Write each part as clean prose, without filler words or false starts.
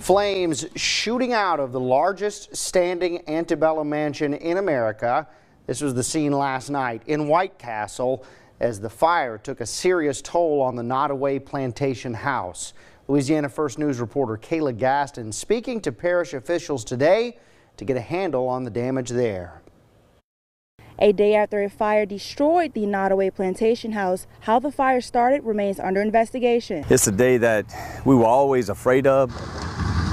Flames shooting out of the largest standing antebellum mansion in America. This was the scene last night in White Castle as the fire took a serious toll on the Nottoway Plantation house. Louisiana First News reporter Kayla Gaston speaking to parish officials today to get a handle on the damage there. A day after a fire destroyed the Nottoway Plantation house, how the fire started remains under investigation. It's a day that we were always afraid of.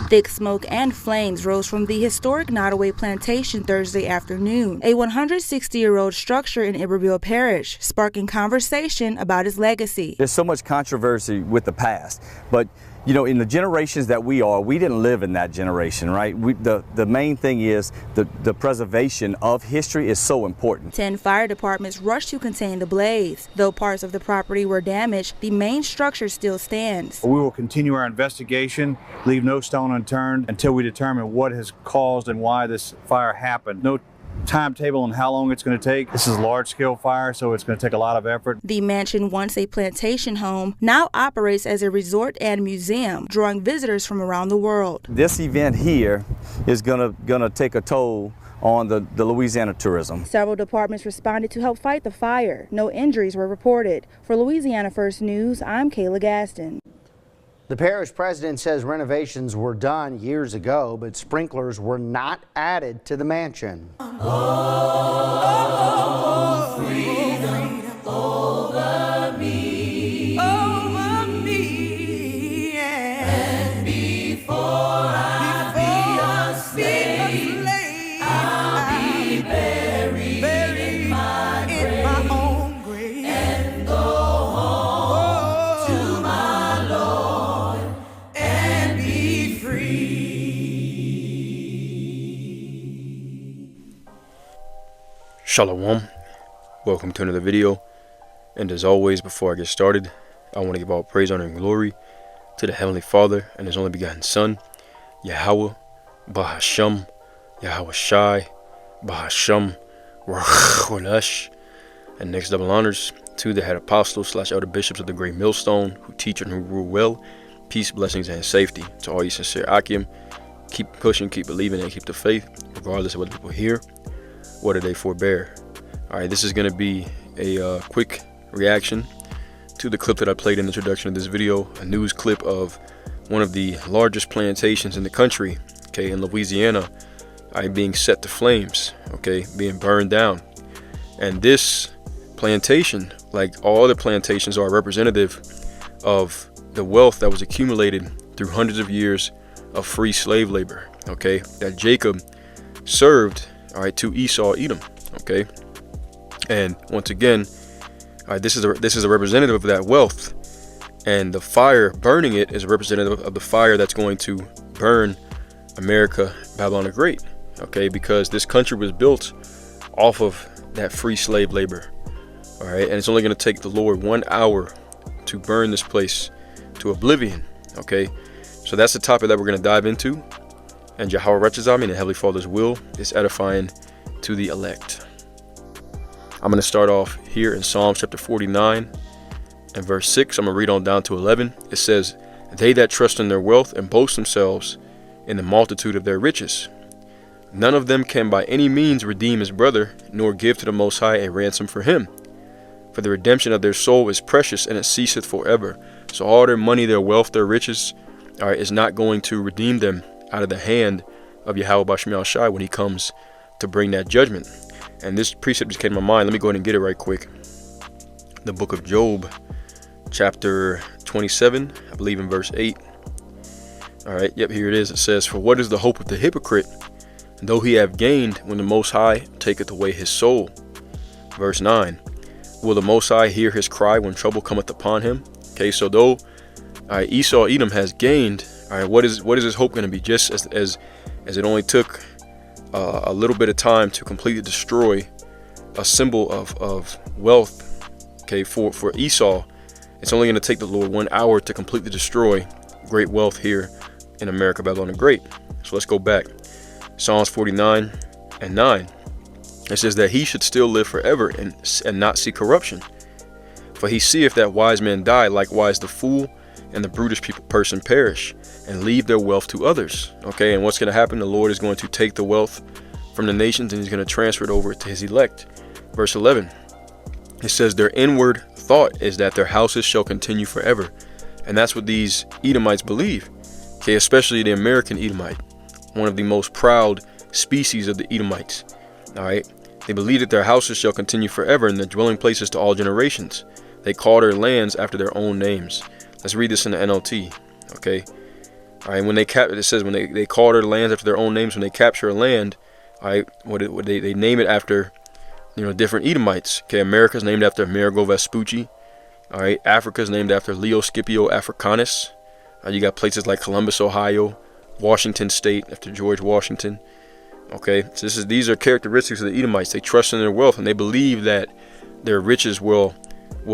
Thick smoke and flames rose from the historic Nottoway Plantation Thursday afternoon, a 160-year-old structure in Iberville Parish, sparking conversation about its legacy. There's so much controversy with the past, but you know, in the generations that we didn't live in that generation, right? The main thing is the preservation of history is so important. 10 fire departments rushed to contain the blaze. Though parts of the property were damaged, the main structure still stands. We will continue our investigation, leave no stone unturned until we determine what has caused and why this fire happened. No timetable on how long it's going to take. This is a large-scale fire, so it's going to take a lot of effort. The mansion, once a plantation home, now operates as a resort and museum, drawing visitors from around the world. This event here is gonna take a toll on the Louisiana tourism. Several departments responded to help fight the fire. No injuries were reported. For Louisiana First News, I'm Kayla Gaston. The parish president says renovations were done years ago, but sprinklers were not added to the mansion. Oh, freedom over me, and before I be a slave, I'll be buried in my own grave, and go home to my Lord and be free. Shalom, welcome to another video, and as always, before I get started, I want to give all praise, honor, and glory to the Heavenly Father and His only begotten Son, Yahweh, Bahasham, Yahweh Shai, Bahasham, Rachonash, and next double honors to the head apostles / elder bishops of the great millstone who teach and who rule well. Peace, blessings, and safety to all you sincere Akim. Keep pushing, keep believing, and keep the faith, regardless of what people hear. What do they forbear? All right, this is going to be a quick reaction to the clip that I played in the introduction of this video, a news clip of one of the largest plantations in the country, okay, in Louisiana, being set to flames, okay, being burned down. And this plantation, like all other plantations, are representative of the wealth that was accumulated through hundreds of years of free slave labor, okay, that Jacob served, all right, to Esau, Edom, okay. And once again, this is a representative of that wealth, and the fire burning it is a representative of the fire that's going to burn America, Babylon the Great, okay, because this country was built off of that free slave labor, all right, and it's only going to take the Lord 1 hour to burn this place to oblivion, okay. So that's the topic that we're going to dive into, and Yahweh Rechazami and the Heavenly Father's will is edifying to the elect. I'm going to start off here in Psalms chapter 49 and verse 6. I'm going to read on down to 11. It says, "They that trust in their wealth and boast themselves in the multitude of their riches, none of them can by any means redeem his brother, nor give to the Most High a ransom for him. For the redemption of their soul is precious, and it ceaseth forever." So all their money, their wealth, their riches, all right, is not going to redeem them out of the hand of Yahweh Basham Shai when he comes to bring that judgment. And this precept just came to my mind. Let me go ahead and get it right quick. The book of Job, chapter 27, I believe in verse 8. All right, yep, here it is. It says, "For what is the hope of the hypocrite, though he have gained, when the Most High taketh away his soul?" Verse 9, "Will the Most High hear his cry when trouble cometh upon him?" Okay, so though Esau, Edom has gained, all right, what is his hope going to be? Just as it only took a little bit of time to completely destroy a symbol of wealth, okay, for Esau, it's only going to take the Lord 1 hour to completely destroy great wealth here in America, Babylon the Great. So let's go back. Psalms 49 and 9. It says that he should still live forever and not see corruption. For he seeth that wise men die, likewise the fool and the brutish person perish, and leave their wealth to others. Okay, and what's going to happen? The Lord is going to take the wealth from the nations and he's going to transfer it over to his elect. Verse 11. It says their inward thought is that their houses shall continue forever. And that's what these Edomites believe. Okay, especially the American Edomite, one of the most proud species of the Edomites. All right, they believe that their houses shall continue forever and their dwelling places to all generations. They call their lands after their own names. Let's read this in the NLT. Okay, all right. When it says when they call their lands after their own names. When they capture a land, all right, they name it after, different Edomites. Okay, America's named after Amerigo Vespucci. All right, Africa's named after Leo Scipio Africanus. You got places like Columbus, Ohio, Washington State after George Washington. Okay, so these are characteristics of the Edomites. They trust in their wealth and they believe that their riches will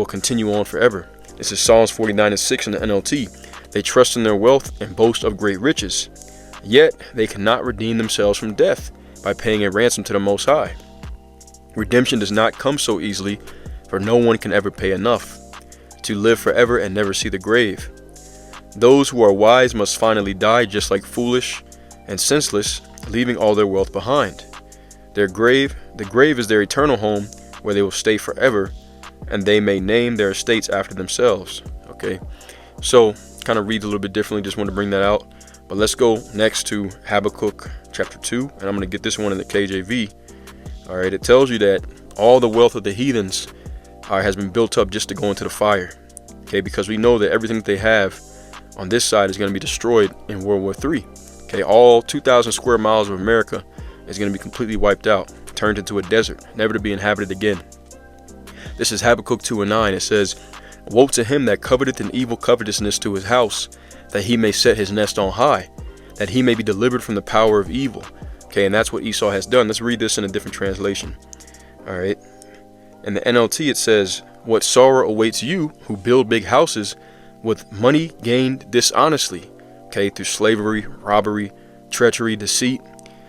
continue on forever. This is Psalms 49 and 6 in the NLT. They trust in their wealth and boast of great riches. Yet they cannot redeem themselves from death by paying a ransom to the Most High. Redemption does not come so easily, for no one can ever pay enough to live forever and never see the grave. Those who are wise must finally die just like foolish and senseless, leaving all their wealth behind. The grave is their eternal home where they will stay forever, and they may name their estates after themselves. Okay, so kind of reads a little bit differently, just want to bring that out. But let's go next to Habakkuk chapter 2, and I'm going to get this one in the KJV. All right, it tells you that all the wealth of the heathens has been built up just to go into the fire. Okay, because we know that everything that they have on this side is going to be destroyed in World War III. Okay, all 2,000 square miles of America is going to be completely wiped out, turned into a desert, never to be inhabited again. This is Habakkuk 2 and 9. It says, woe to him that coveteth an evil covetousness to his house, that he may set his nest on high, that he may be delivered from the power of evil. Okay, and that's what Esau has done. Let's read this in a different translation. All right. In the NLT it says, what sorrow awaits you who build big houses with money gained dishonestly, okay, through slavery, robbery, treachery, deceit.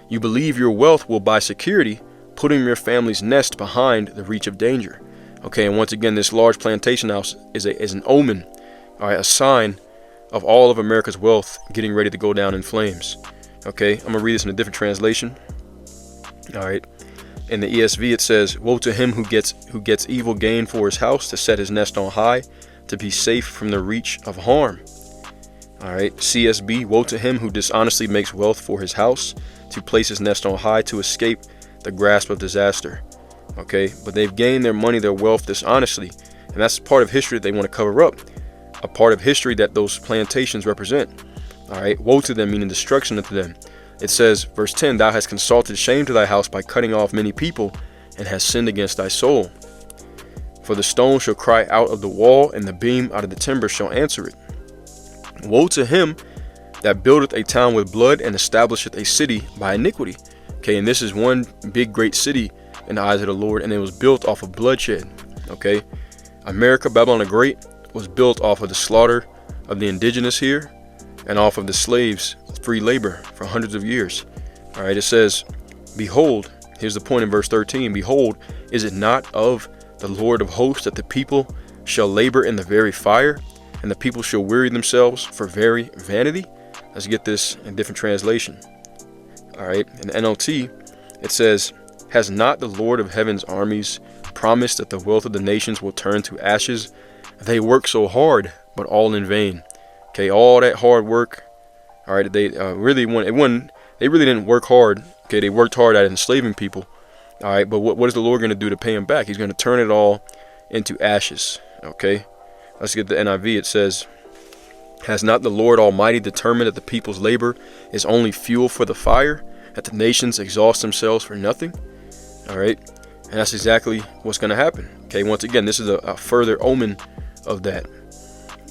You believe your wealth will buy security, putting your family's nest behind the reach of danger. Okay, and once again, this large plantation house is an omen, all right, a sign of all of America's wealth getting ready to go down in flames. Okay, I'm going to read this in a different translation. All right. In the ESV it says, woe to him who gets evil gain for his house, to set his nest on high, to be safe from the reach of harm. All right, CSB, woe to him who dishonestly makes wealth for his house, to place his nest on high, to escape the grasp of disaster. Okay, but they've gained their money, their wealth dishonestly, and that's part of history that they want to cover up, a part of history that those plantations represent. All right, woe to them, meaning destruction unto them. It says, verse 10, thou hast consulted shame to thy house by cutting off many people, and hast sinned against thy soul. For the stone shall cry out of the wall, and the beam out of the timber shall answer it. Woe to him that buildeth a town with blood, and establisheth a city by iniquity. Okay, and this is one big great city in the eyes of the Lord, and it was built off of bloodshed. Okay, America, Babylon the Great, was built off of the slaughter of the indigenous here, and off of the slaves' free labor for hundreds of years. All right, it says, behold, here's the point in verse 13, behold, is it not of the Lord of hosts that the people shall labor in the very fire, and the people shall weary themselves for very vanity? Let's get this in different translation. All right, in NLT, it says, has not the Lord of heaven's armies promised that the wealth of the nations will turn to ashes? They work so hard, but all in vain. Okay, all that hard work. All right, they really didn't work hard. Okay, they worked hard at enslaving people. All right, but what is the Lord going to do to pay him back? He's going to turn it all into ashes. Okay, let's get the NIV. It says, has not the Lord Almighty determined that the people's labor is only fuel for the fire, that the nations exhaust themselves for nothing? All right, and that's exactly what's going to happen. Okay, once again, this is a further omen of that.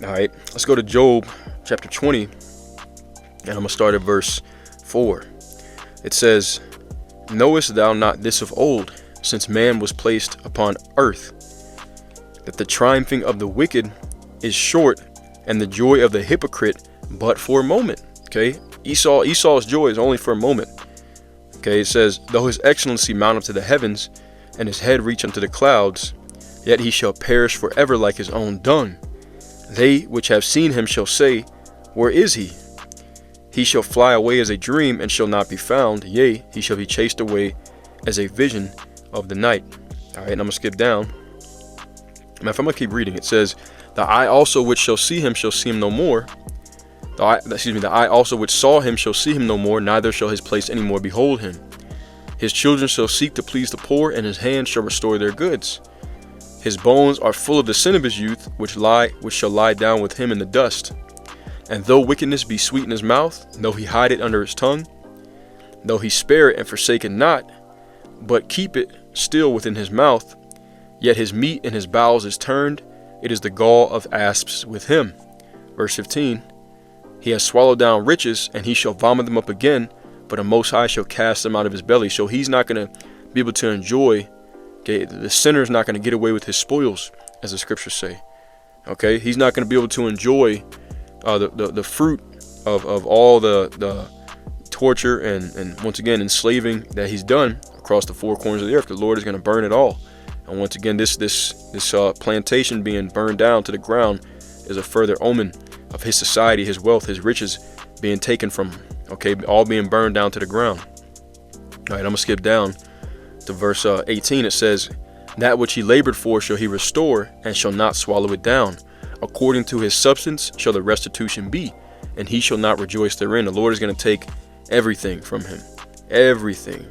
All right, let's go to Job chapter 20, and I'm going to start at verse 4. It says, knowest thou not this of old, since man was placed upon earth, that the triumphing of the wicked is short, and the joy of the hypocrite but for a moment. Okay, Esau's joy is only for a moment. Okay, it says, though his excellency mount up to the heavens, and his head reach unto the clouds, yet he shall perish forever like his own dung. They which have seen him shall say, where is he? He shall fly away as a dream, and shall not be found. Yea, he shall be chased away as a vision of the night. All right, and I'm going to skip down. Now, if I'm going to keep reading, it says, the eye also which shall see him no more. The eye also which saw him shall see him no more, neither shall his place any more behold him. His children shall seek to please the poor, and his hand shall restore their goods. His bones are full of the sin of his youth, which shall lie down with him in the dust. And though wickedness be sweet in his mouth, though he hide it under his tongue, though he spare it and forsake it not, but keep it still within his mouth, yet his meat in his bowels is turned, it is the gall of asps with him. Verse 15, he has swallowed down riches, and he shall vomit them up again, but the Most High shall cast them out of his belly. So he's not going to be able to enjoy, okay, the sinner is not going to get away with his spoils, as the scriptures say. Okay, he's not going to be able to enjoy the fruit of all the torture and once again enslaving that he's done across the four corners of the earth. The Lord is going to burn it all. And once again, this plantation being burned down to the ground is a further omen of his society, his wealth, his riches being taken from him. Okay, all being burned down to the ground. All right, I'm gonna skip down to verse 18. It says, that which he labored for shall he restore, and shall not swallow it down. According to his substance shall the restitution be, and he shall not rejoice therein. The Lord is going to take everything from him, everything,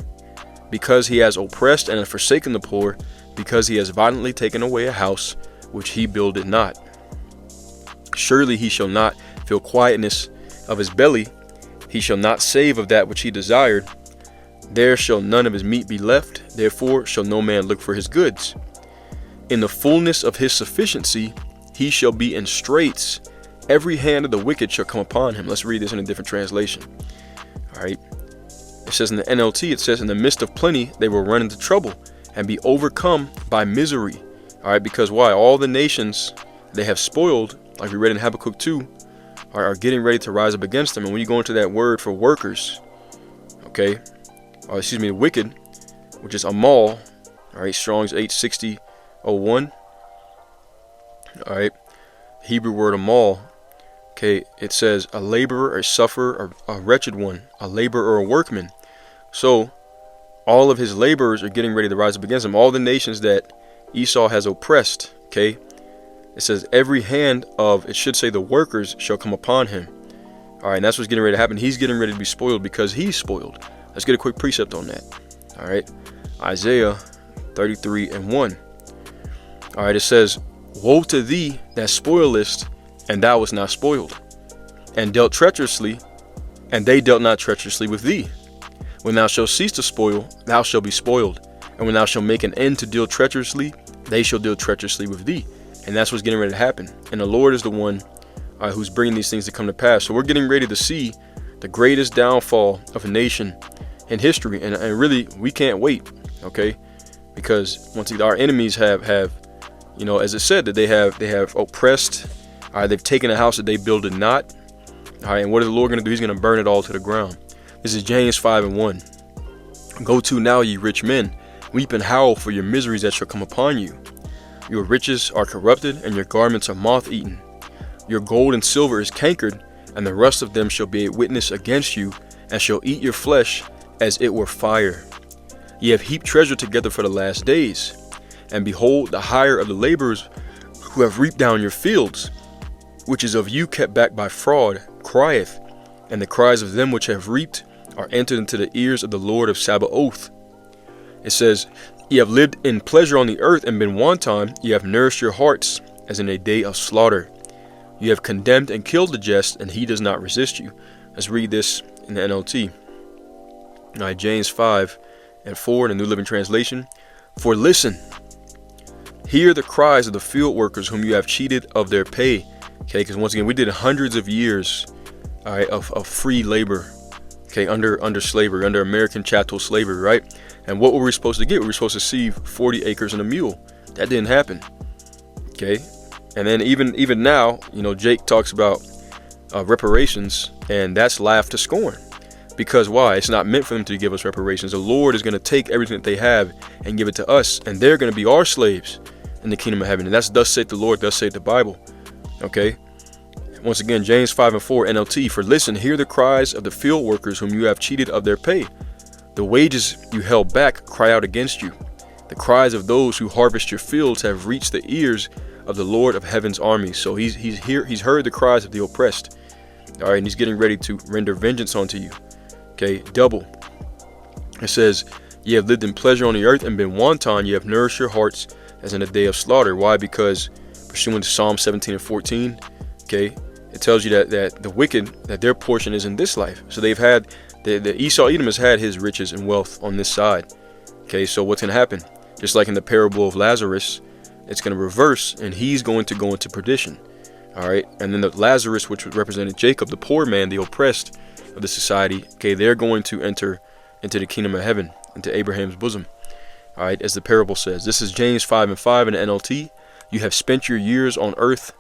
because he has oppressed and forsaken the poor, because he has violently taken away a house which he builded not. Surely he shall not feel quietness of his belly, he shall not save of that which he desired. There shall none of his meat be left, therefore shall no man look for his goods. In the fullness of his sufficiency he shall be in straits, every hand of the wicked shall come upon him. Let's read this in a different translation. All right, it says in the NLT, it says, in the midst of plenty they will run into trouble and be overcome by misery. All right, because why? All the nations they have spoiled, like we read in Habakkuk 2, are getting ready to rise up against them. And when you go into that word for workers, okay, the wicked, which is amal, all right, Strong's 860:01. All right, Hebrew word amal, okay, it says a laborer, a sufferer, a wretched one, a laborer or a workman. So all of his laborers are getting ready to rise up against him. All the nations that Esau has oppressed, okay, it says every hand of, it should say the workers shall come upon him. All right, and that's what's getting ready to happen. He's getting ready to be spoiled because he's spoiled. Let's get a quick precept on that. All right, Isaiah 33:1. All right, it says, woe to thee that spoilest, and thou wast not spoiled, and dealt treacherously, and they dealt not treacherously with thee. When thou shalt cease to spoil, thou shalt be spoiled, and when thou shalt make an end to deal treacherously, they shall deal treacherously with thee. And that's what's getting ready to happen. And the Lord is the one who's bringing these things to come to pass. So we're getting ready to see the greatest downfall of a nation in history, and really we can't wait, okay? Because once again, our enemies have, you know, as it said, that they have oppressed. They've taken a house that they builded not. All right, and what is the Lord going to do? He's going to burn it all to the ground. This is James 5:1. Go to now, ye rich men, weep and howl for your miseries that shall come upon you. Your riches are corrupted, and your garments are moth-eaten. Your gold and silver is cankered, and the rust of them shall be a witness against you, and shall eat your flesh as it were fire. Ye have heaped treasure together for the last days. And behold, the hire of the laborers who have reaped down your fields, which is of you kept back by fraud, crieth, and the cries of them which have reaped are entered into the ears of the Lord of Sabaoth. It says, ye have lived in pleasure on the earth and been wanton, ye have nourished your hearts as in a day of slaughter. You have condemned and killed the just, and he does not resist you. Let's read this in the NLT. All right, James 5:4 in the New Living Translation. For listen, hear the cries of the field workers whom you have cheated of their pay. Okay, because once again, we did hundreds of years, all right, of free labor, okay, under slavery, under American chattel slavery, right? And what were we supposed to get? We were supposed to receive 40 acres and a mule. That didn't happen. Okay, and then even now, you know, Jake talks about reparations, and that's laughed to scorn. Because why? It's not meant for them to give us reparations. The Lord is going to take everything that they have and give it to us, and they're going to be our slaves in the kingdom of heaven. And that's thus saith the Lord, thus saith the Bible. Okay. Once again, James 5:4 NLT. For listen, hear the cries of the field workers whom you have cheated of their pay. The wages you held back cry out against you. The cries of those who harvest your fields have reached the ears of the Lord of heaven's armies. So he's heard the cries of the oppressed. All right, and he's getting ready to render vengeance unto you. Okay, double. It says, ye have lived in pleasure on the earth and been wanton. Ye have nourished your hearts as in a day of slaughter. Why? Because pursuant to Psalm 17:14, okay, it tells you that the wicked, that their portion is in this life. So they've had, the Esau Edom has had his riches and wealth on this side. Okay, so what's going to happen? Just like in the parable of Lazarus, it's going to reverse, and he's going to go into perdition. All right, and then the Lazarus, which represented Jacob, the poor man, the oppressed of the society, okay, they're going to enter into the kingdom of heaven, into Abraham's bosom. All right, as the parable says. This is James 5:5 in the NLT. You have spent your years on earth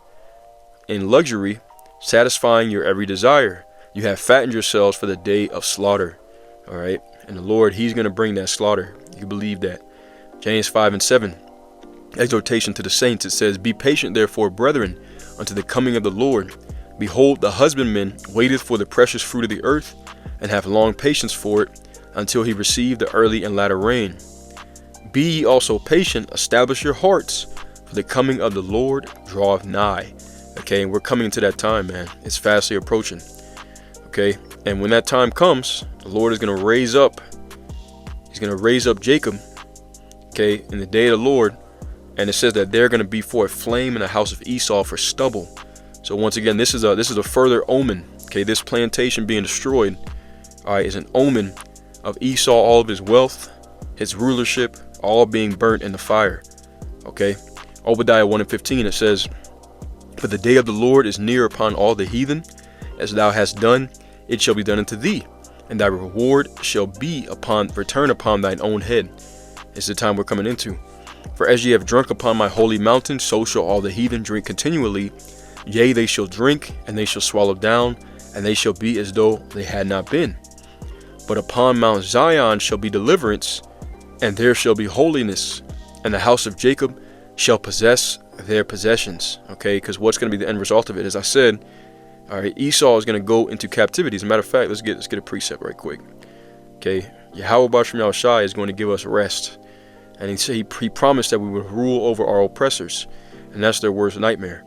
in luxury, satisfying your every desire. You have fattened yourselves for the day of slaughter. All right, and the Lord, he's going to bring that slaughter. You believe that? James 5:7, exhortation to the saints. It says, be patient therefore, brethren, unto the coming of the Lord. Behold, the husbandman waiteth for the precious fruit of the earth, and have long patience for it, until he receive the early and latter rain. Be ye also patient, establish your hearts, for the coming of the Lord draweth nigh. Okay, and we're coming into that time, man. It's fastly approaching. Okay, and when that time comes, the Lord is going to raise up. He's going to raise up Jacob, okay, in the day of the Lord. And it says that they're going to be for a flame in the house of Esau for stubble. So once again, this is a further omen. Okay, this plantation being destroyed, all right, is an omen of Esau, all of his wealth, his rulership, all being burnt in the fire. Okay, Obadiah 1:15, it says, but the day of the Lord is near upon all the heathen. As thou hast done, it shall be done unto thee, and thy reward shall be return upon thine own head. It's the time we're coming into. For as ye have drunk upon my holy mountain, so shall all the heathen drink continually. Yea, they shall drink, and they shall swallow down, and they shall be as though they had not been. But upon Mount Zion shall be deliverance, and there shall be holiness, and the house of Jacob shall possess their possessions. Okay, because what's going to be the end result of it? As I said, all right, Esau is going to go into captivity. As a matter of fact, let's get a precept right quick. Okay, Yahweh Basham Yahushai is going to give us rest. And he promised that we would rule over our oppressors, and that's their worst nightmare.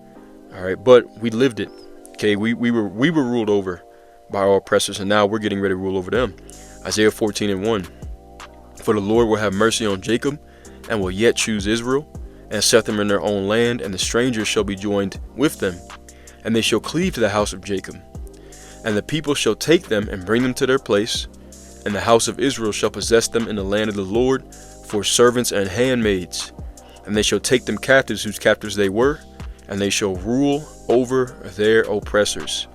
All right, but we lived it. Okay, we were ruled over by our oppressors, and now we're getting ready to rule over them. Isaiah 14:1. For the Lord will have mercy on Jacob, and will yet choose Israel, and set them in their own land, and the strangers shall be joined with them, and they shall cleave to the house of Jacob. And the people shall take them and bring them to their place, and the house of Israel shall possess them in the land of the Lord, for servants and handmaids. And they shall take them captives, whose captives they were, and they shall rule over their oppressors.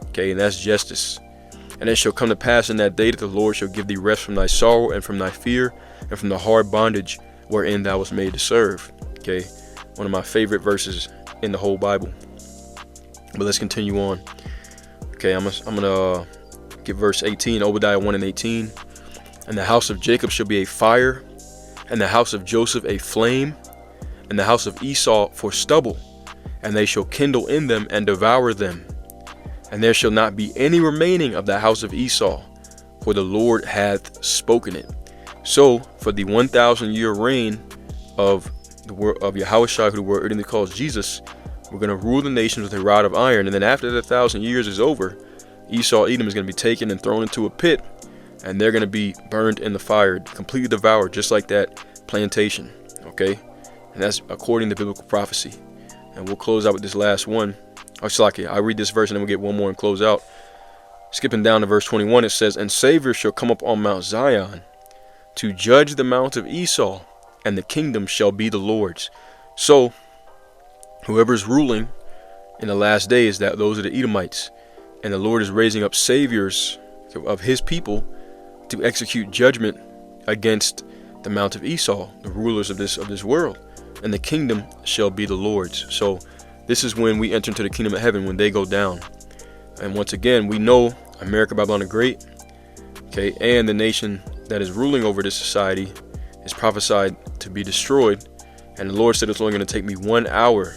Okay, and that's justice. And it shall come to pass in that day that the Lord shall give thee rest from thy sorrow, and from thy fear, and from the hard bondage wherein thou wast made to serve. Okay, one of my favorite verses in the whole Bible. But let's continue on. Okay, I'm gonna give verse 18, Obadiah 1:18. And the house of Jacob shall be a fire, and the house of Joseph a flame, and the house of Esau for stubble, and they shall kindle in them and devour them. And there shall not be any remaining of the house of Esau, for the Lord hath spoken it. So for the 1,000-year reign of Yahushua, who the word originally calls Jesus, we're going to rule the nations with a rod of iron. And then after the 1,000 years is over, Esau Edom is going to be taken and thrown into a pit, and they're going to be burned in the fire, completely devoured, just like that plantation. Okay, and that's according to biblical prophecy. And we'll close out with this last one. I'll read this verse and then we'll get one more and close out. Skipping down to verse 21, it says, and Savior shall come up on Mount Zion to judge the mount of Esau, and the kingdom shall be the Lord's. So whoever's ruling in the last days, that those are the Edomites, and the Lord is raising up saviors of his people to execute judgment against the mount of Esau, the rulers of this world, and the kingdom shall be the Lord's. So this is when we enter into the kingdom of heaven, when they go down. And once again, we know America, Babylon the Great, okay, and the nation that is ruling over this society is prophesied to be destroyed. And the Lord said it's only going to take me 1 hour.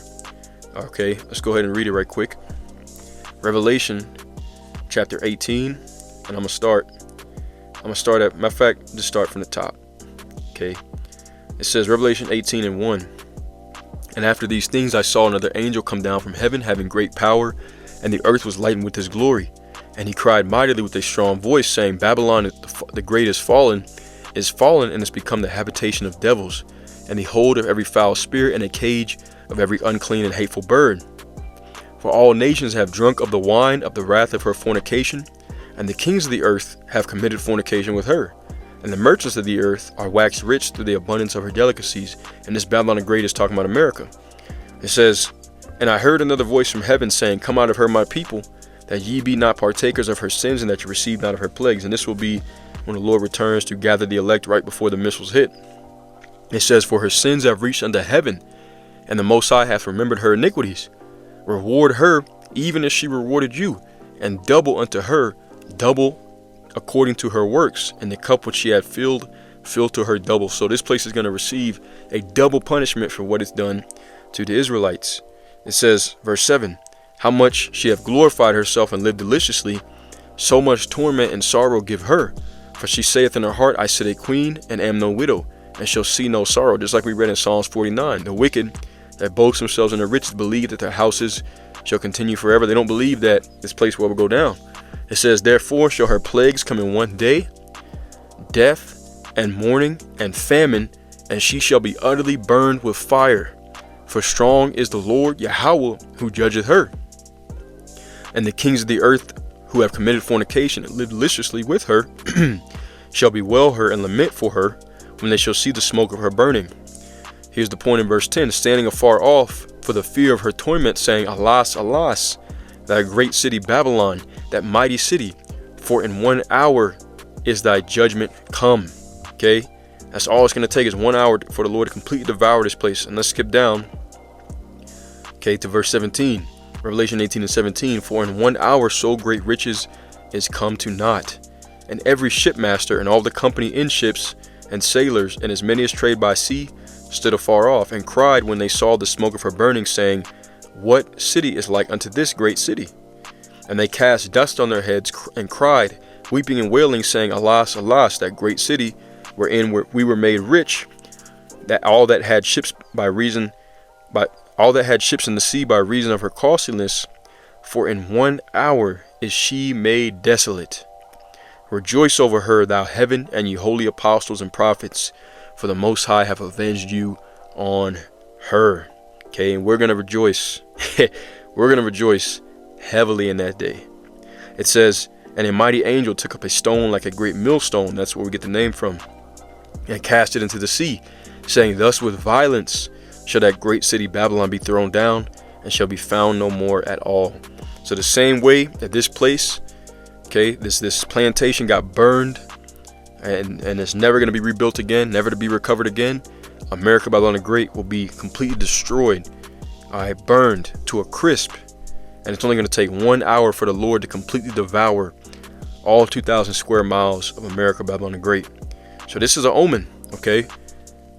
Okay, let's go ahead and read it right quick. Revelation chapter 18, and I'm gonna start at, matter of fact, just start from the top. Okay, it says Revelation 18:1. And after these things I saw another angel come down from heaven, having great power, and the earth was lightened with his glory. And he cried mightily with a strong voice, saying, Babylon the great is fallen, and has become the habitation of devils, and the hold of every foul spirit, and a cage of every unclean and hateful bird. For all nations have drunk of the wine of the wrath of her fornication, and the kings of the earth have committed fornication with her. And the merchants of the earth are waxed rich through the abundance of her delicacies. And this Babylon the Great is talking about America. It says, And I heard another voice from heaven saying, Come out of her, my people, that ye be not partakers of her sins, and that ye receive not of her plagues. And this will be when the Lord returns to gather the elect right before the missiles hit. It says, For her sins have reached unto heaven, and the Most High hath remembered her iniquities. Reward her even as she rewarded you, and double unto her, double according to her works, and the cup which she had filled to her double. So this place is going to receive a double punishment for what it's done to the Israelites. It says, verse 7, How much she hath glorified herself and lived deliciously, so much torment and sorrow give her. For she saith in her heart, I sit a queen, and am no widow, and shall see no sorrow. Just like we read in Psalms 49. The wicked that boast themselves in their riches believe that their houses shall continue forever. They don't believe that this place will go down. It says, Therefore shall her plagues come in one day, death and mourning and famine, and she shall be utterly burned with fire. For strong is the Lord Yahweh who judgeth her. And the kings of the earth who have committed fornication and lived deliciously with her shall bewail her and lament for her when they shall see the smoke of her burning. Here's the point in verse 10, Standing afar off for the fear of her torment, saying, Alas, alas, thy great city Babylon, that mighty city, for in 1 hour is thy judgment come. Okay, that's all it's going to take is 1 hour for the Lord to completely devour this place. And let's skip down, okay, to verse 17, Revelation 18:17. For in 1 hour so great riches is come to naught, and every shipmaster and all the company in ships and sailors, and as many as trade by sea, stood afar off, and cried when they saw the smoke of her burning, saying, What city is like unto this great city? And they cast dust on their heads and cried, weeping and wailing, saying, Alas, alas, that great city wherein we were made rich, that all that had ships in the sea by reason of her costliness, for in 1 hour is she made desolate. Rejoice over her, thou heaven, and ye holy apostles and prophets, for the Most High have avenged you on her. Okay, and we're going to rejoice. We're going to rejoice heavily in that day. It says, And a mighty angel took up a stone like a great millstone, that's where we get the name from, and cast it into the sea, saying, Thus with violence shall that great city Babylon be thrown down, and shall be found no more at all. So the same way that this place, okay, this plantation got burned, and it's never going to be rebuilt again, never to be recovered again, America, Babylon the Great, will be completely destroyed, burned to a crisp. And it's only going to take 1 hour for the Lord to completely devour all 2,000 square miles of America, Babylon the Great. So this is an omen, okay?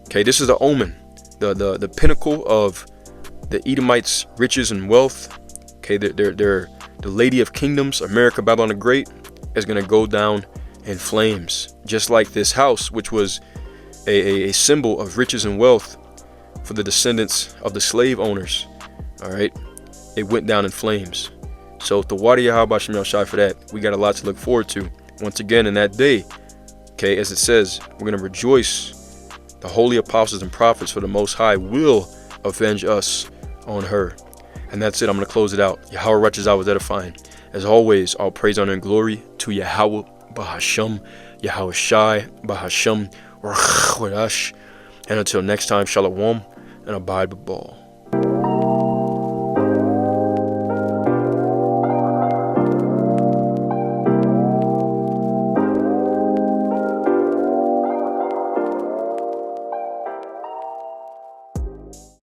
Okay, this is the omen, the pinnacle of the Edomites' riches and wealth. Okay, they're the Lady of Kingdoms, America, Babylon the Great, is going to go down in flames, just like this house, which was a symbol of riches and wealth for the descendants of the slave owners. All right, it went down in flames. So the Wadi Yahweh Shem Shai for that, we got a lot to look forward to. Once again in that day, okay, as it says, we're going to rejoice. The holy apostles and prophets for the Most High will avenge us on her. And that's it. I'm going to close it out. Yahweh righteous, I was edifying. As always, all praise, honor, and glory to Yahweh Bahasham, Yahweh Shai Bahasham, and until next time, Shalom, and abide with ball.